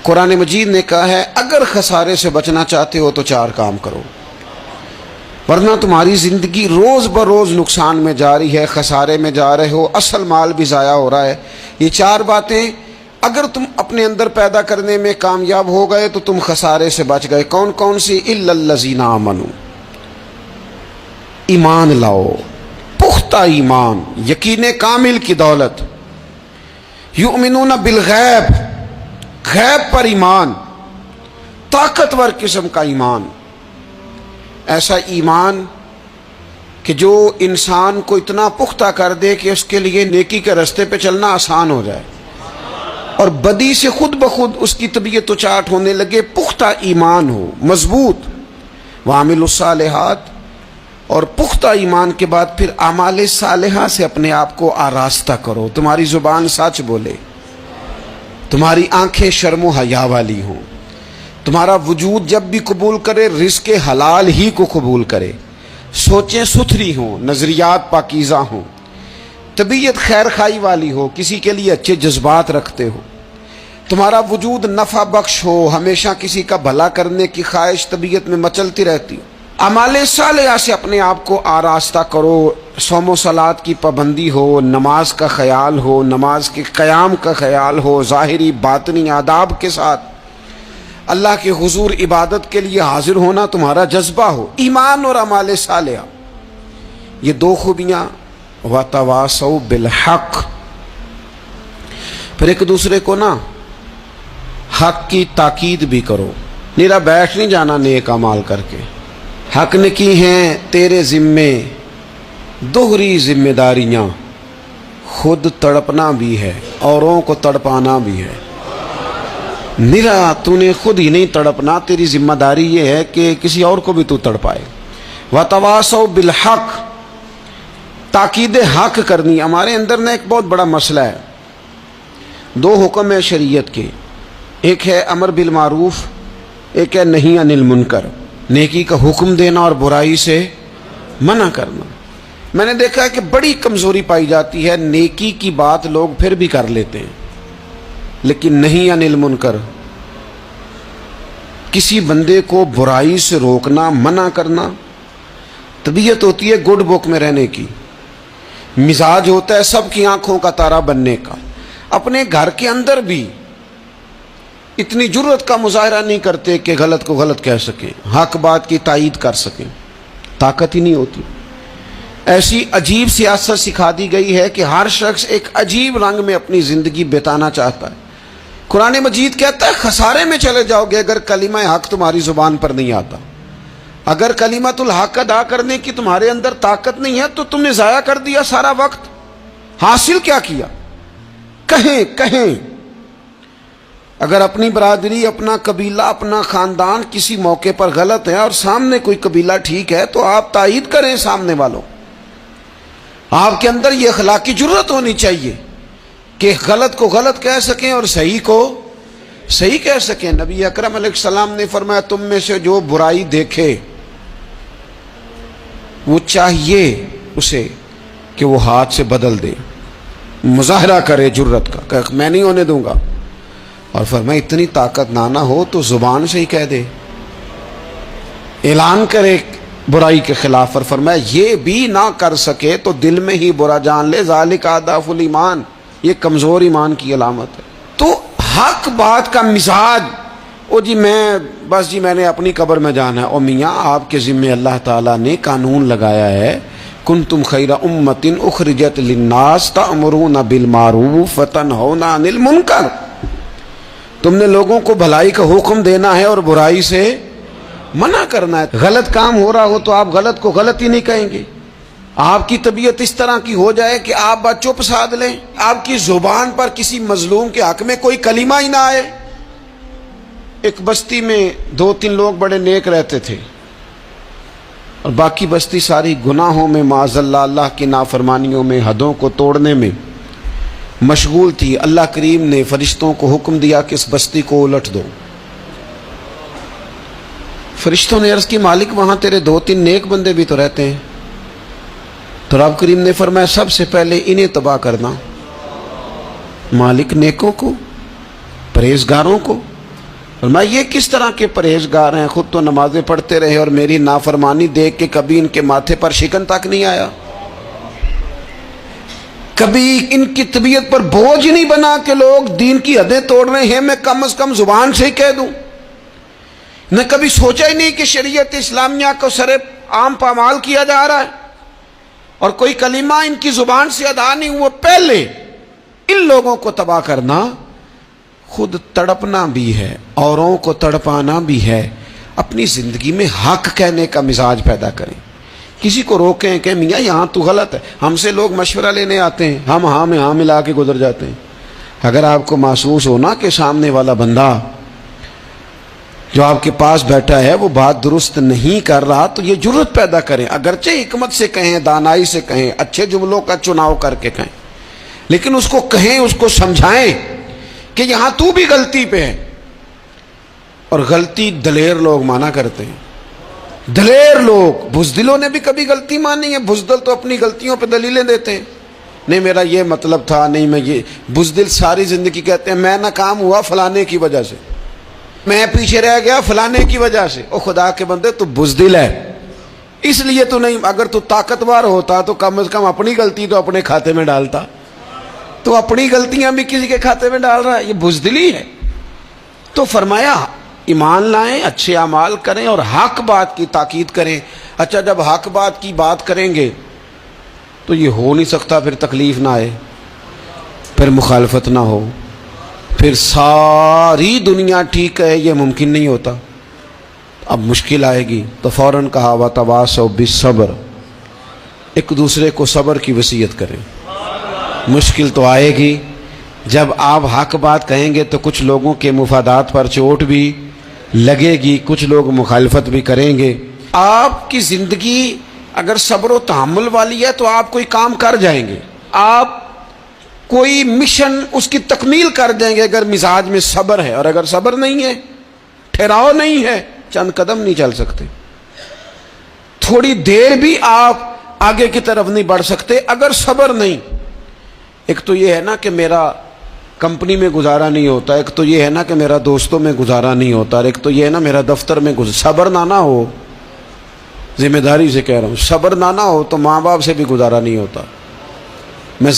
قرآن مجید نے کہا ہے اگر خسارے سے بچنا چاہتے ہو تو 4 کام کرو، ورنہ تمہاری زندگی روز بروز نقصان میں جا رہی ہے، خسارے میں جا رہے ہو، اصل مال بھی ضائع ہو رہا ہے۔ یہ 4 باتیں اگر تم اپنے اندر پیدا کرنے میں کامیاب ہو گئے تو تم خسارے سے بچ گئے۔ کون کون سی؟ الا الذین آمنوا، ایمان لاؤ، پختہ ایمان، یقین کامل کی دولت، یؤمنون بالغیب، غیب پر ایمان، طاقتور قسم کا ایمان، ایسا ایمان کہ جو انسان کو اتنا پختہ کر دے کہ اس کے لیے نیکی کے راستے پہ چلنا آسان ہو جائے اور بدی سے خود بخود اس کی طبیعت چاٹ ہونے لگے۔ پختہ ایمان ہو، مضبوط، وعاملوا الصالحات، اور پختہ ایمان کے بعد پھر اعمال صالحہ سے اپنے آپ کو آراستہ کرو۔ تمہاری زبان سچ بولے، تمہاری آنکھیں شرم و حیا والی ہوں، تمہارا وجود جب بھی قبول کرے رزق حلال ہی کو قبول کرے، سوچیں ستھری ہوں، نظریات پاکیزہ ہوں، طبیعت خیر خائی والی ہو، کسی کے لیے اچھے جذبات رکھتے ہو، تمہارا وجود نفع بخش ہو، ہمیشہ کسی کا بھلا کرنے کی خواہش طبیعت میں مچلتی رہتی ہو۔ اعمال صالحہ سے اپنے آپ کو آراستہ کرو، صوم و صلات کی پابندی ہو، نماز کا خیال ہو، نماز کے قیام کا خیال ہو، ظاہری باطنی آداب کے ساتھ اللہ کے حضور عبادت کے لیے حاضر ہونا تمہارا جذبہ ہو۔ ایمان اور اعمال صالحہ، یہ 2 خوبیاں، وتواصوا بالحق، پھر ایک دوسرے کو نا حق کی تاکید بھی کرو، نیرا بیٹھ نہیں جانا نیک اعمال کر کے۔ حق نے کی ہیں تیرے ذمے دوہری ذمہ داریاں، خود تڑپنا بھی ہے، اوروں کو تڑپانا بھی ہے۔ نیرا تو نے خود ہی نہیں تڑپنا، تیری ذمہ داری یہ ہے کہ کسی اور کو بھی تو تڑپائے۔ وتواصوا بالحق، تاکید حق کرنی۔ ہمارے اندر نا ایک بہت بڑا مسئلہ ہے، 2 حکم ہے شریعت کے، ایک ہے امر بالمعروف، ایک ہے نہی عن المنکر، نیکی کا حکم دینا اور برائی سے منع کرنا۔ میں نے دیکھا ہے کہ بڑی کمزوری پائی جاتی ہے، نیکی کی بات لوگ پھر بھی کر لیتے ہیں لیکن نہی عن المنکر، کسی بندے کو برائی سے روکنا، منع کرنا، طبیعت ہوتی ہے گڈ بک میں رہنے کی، مزاج ہوتا ہے سب کی آنکھوں کا تارا بننے کا۔ اپنے گھر کے اندر بھی اتنی جرت کا مظاہرہ نہیں کرتے کہ غلط کو غلط کہہ سکیں، حق بات کی تائید کر سکیں، طاقت ہی نہیں ہوتی۔ ایسی عجیب سیاست سکھا دی گئی ہے کہ ہر شخص ایک عجیب رنگ میں اپنی زندگی بتانا چاہتا ہے۔ قرآن مجید کہتا ہے خسارے میں چلے جاؤ گے اگر کلمہ حق تمہاری زبان پر نہیں آتا، اگر کلمۃ الحق ادا کرنے کی تمہارے اندر طاقت نہیں ہے تو تم نے ضائع کر دیا سارا وقت، حاصل کیا کیا؟ کہیں اگر اپنی برادری، اپنا قبیلہ، اپنا خاندان کسی موقع پر غلط ہے اور سامنے کوئی قبیلہ ٹھیک ہے تو آپ تائید کریں سامنے والوں۔ آپ کے اندر یہ اخلاقی جرت ہونی چاہیے کہ غلط کو غلط کہہ سکیں اور صحیح کو صحیح کہہ سکیں۔ نبی اکرم علیہ السلام نے فرمایا تم میں سے جو برائی دیکھے وہ چاہیے اسے کہ وہ ہاتھ سے بدل دے، مظاہرہ کرے جرت کا کہ میں نہیں ہونے دوں گا، اور فرمایا اتنی طاقت نہ ہو تو زبان سے ہی کہہ دے، اعلان کرے برائی کے خلاف، اور فرمایا یہ بھی نہ کر سکے تو دل میں ہی برا جان لے، ذالک اضعف الایمان، یہ کمزور ایمان کی علامت ہے۔ تو حق بات کا مزاج، او جی میں نے اپنی قبر میں جانا ہے، او میاں آپ کے ذمہ اللہ تعالیٰ نے قانون لگایا ہے، کنتم خیر امۃ اخرجت للناس تأمرون بالمعروف وتنہون عن المنکر، تم نے لوگوں کو بھلائی کا حکم دینا ہے اور برائی سے منع کرنا ہے۔ غلط کام ہو رہا ہو تو آپ غلط کو غلط ہی نہیں کہیں گے، آپ کی طبیعت اس طرح کی ہو جائے کہ آپ بات چپ سادھ لیں، آپ کی زبان پر کسی مظلوم کے حق میں کوئی کلمہ ہی نہ آئے۔ ایک بستی میں 2-3 لوگ بڑے نیک رہتے تھے اور باقی بستی ساری گناہوں میں، معاذ اللہ، اللہ کی نافرمانیوں میں، حدوں کو توڑنے میں مشغول تھی۔ اللہ کریم نے فرشتوں کو حکم دیا کہ اس بستی کو الٹ دو۔ فرشتوں نے عرض کی مالک وہاں تیرے 2-3 نیک بندے بھی تو رہتے ہیں، تو رب کریم نے فرمایا سب سے پہلے انہیں تباہ کرنا۔ مالک نیکوں کو، پرہیزگاروں کو، اور میں یہ کس طرح کے پرہیزگار ہیں، خود تو نمازیں پڑھتے رہے اور میری نافرمانی دیکھ کے کبھی ان کے ماتھے پر شکن تک نہیں آیا، کبھی ان کی طبیعت پر بوجھ نہیں بنا کہ لوگ دین کی حدیں توڑ رہے ہیں میں کم از کم زبان سے ہی کہہ دوں، نہ کبھی سوچا ہی نہیں کہ شریعت اسلامیہ کو سر عام پامال کیا جا رہا ہے اور کوئی کلمہ ان کی زبان سے ادا نہیں ہوا۔ پہلے ان لوگوں کو تباہ کرنا خود تڑپنا بھی ہے، اوروں کو تڑپانا بھی ہے۔ اپنی زندگی میں حق کہنے کا مزاج پیدا کریں، کسی کو روکیں کہ میاں یہاں تو غلط ہے۔ ہم سے لوگ مشورہ لینے آتے ہیں، ہم ہاں میں ہاں ملا کے گزر جاتے ہیں۔ اگر آپ کو محسوس ہونا کہ سامنے والا بندہ جو آپ کے پاس بیٹھا ہے وہ بات درست نہیں کر رہا تو یہ جرأت پیدا کریں، اگرچہ حکمت سے کہیں، دانائی سے کہیں، اچھے جملوں کا چناؤ کر کے کہیں، لیکن اس کو کہیں، اس کو سمجھائیں کہ یہاں تو بھی غلطی پہ ہے۔ اور غلطی دلیر لوگ مانا کرتے ہیں، دلیر لوگ، بزدلوں نے بھی کبھی غلطی مانی ہے؟ بزدل تو اپنی غلطیوں پہ دلیلیں دیتے ہیں، نہیں میرا یہ مطلب تھا، نہیں میں یہ۔ بزدل ساری زندگی کہتے ہیں میں ناکام ہوا فلانے کی وجہ سے، میں پیچھے رہ گیا فلانے کی وجہ سے۔ او خدا کے بندے تو بزدل ہے، اس لیے تو نہیں، اگر تو طاقتور ہوتا تو کم از کم اپنی غلطی تو اپنے کھاتے میں ڈالتا، تو اپنی غلطیاں بھی کسی کے کھاتے میں ڈال رہا ہے، یہ بزدلی ہے۔ تو فرمایا ایمان لائیں، اچھے اعمال کریں اور حق بات کی تاکید کریں۔ اچھا جب حق بات کی بات کریں گے تو یہ ہو نہیں سکتا پھر تکلیف نہ آئے، پھر مخالفت نہ ہو، پھر ساری دنیا ٹھیک ہے، یہ ممکن نہیں ہوتا۔ اب مشکل آئے گی تو فوراً کہا وَتَوَاصَوْا بِالصَّبْرِ، ایک دوسرے کو صبر کی وصیت کریں۔ مشکل تو آئے گی، جب آپ حق بات کہیں گے تو کچھ لوگوں کے مفادات پر چوٹ بھی لگے گی، کچھ لوگ مخالفت بھی کریں گے۔ آپ کی زندگی اگر صبر و تحمل والی ہے تو آپ کوئی کام کر جائیں گے، آپ کوئی مشن اس کی تکمیل کر دیں گے اگر مزاج میں صبر ہے، اور اگر صبر نہیں ہے، ٹھہراؤ نہیں ہے، چند قدم نہیں چل سکتے، تھوڑی دیر بھی آپ آگے کی طرف نہیں بڑھ سکتے اگر صبر نہیں۔ ایک تو یہ ہے نا کہ میرا کمپنی میں گزارا نہیں ہوتا، ایک تو یہ ہے نا کہ میرا دوستوں میں گزارا نہیں ہوتا، اور ایک تو یہ ہے نا میرا دفتر میں صبر نہ ہو، ذمہ داری سے کہہ رہا ہوں، صبر نہ ہو تو ماں باپ سے بھی گزارا نہیں ہوتا۔ میں